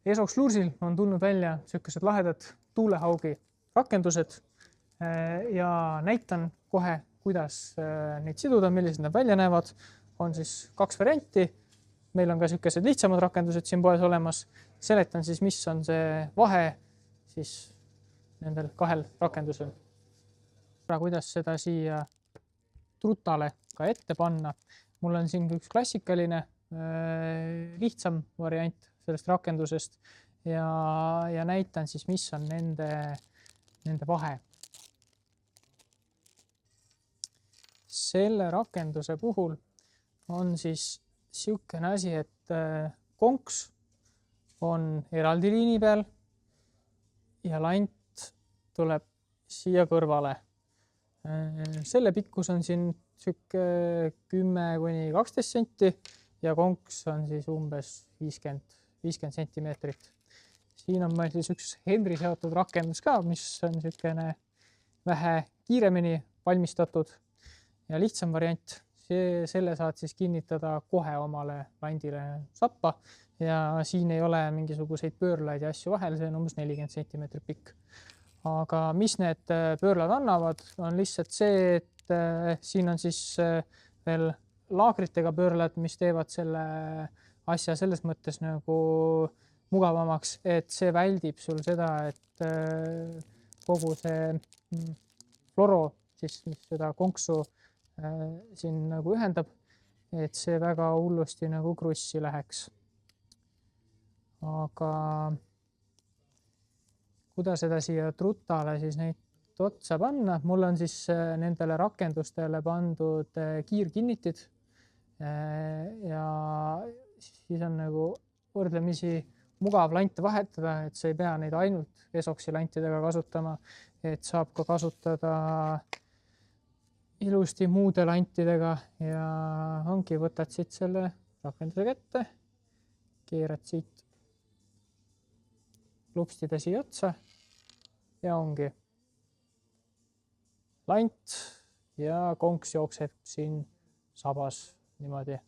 Esox Luursil on tulnud välja sellised lahedad tuulehaugi rakendused ja näitan kohe, kuidas neid siduda, millised nad välja näevad. On siis 2 varianti. Meil on ka sellised lihtsamad rakendused siin poes olemas. Seletan siis, mis on see vahe siis nendel 2 rakendusel. Kuidas seda siia trutale ka ette panna. Mul on siin üks klassikaline lihtsam variant sellest rakendusest ja näitan siis, mis on nende vahe. Selle rakenduse puhul on siis siukene asi, et konks on eraldi liini peal ja lant tuleb siia kõrvale. Selle pikkus on siin siuke 10–12 senti ja konks on siis umbes 50 sentimeetrit. Siin on meil siis üks Henry seotud rakendus ka, mis on siukene vähe kiiremini valmistatud ja lihtsam variant. Selle saad siis kinnitada kohe omale landile sappa ja siin ei ole mingisuguseid pöörlaid ja asju vahel, see on umbes 40 sentimeetrit pikk. Aga mis need pöörlad annavad, on lihtsalt see, et siin on siis veel laagritega pöörlad, mis teevad selle asja selles mõttes nagu mugavamaks, et see väldib sul seda, et kogu see floro, siis, mis seda konksu siin nagu ühendab, et see väga hullusti nagu krussi läheks. Aga kuidas seda siia trutale siis neid otsa panna? Mul on siis nendele rakendustele pandud kiirkinnitid ja siis on nagu võrdlemisi mugav lante vahetada, et sa ei pea neid ainult Esoxi lantidega kasutama, et saab ka kasutada ilusti muude lantidega ja ongi, võtad siit selle rakenduse kätte, keerad siit lupstida siia otsa ja ongi lant ja konks jookseb siin sabas niimoodi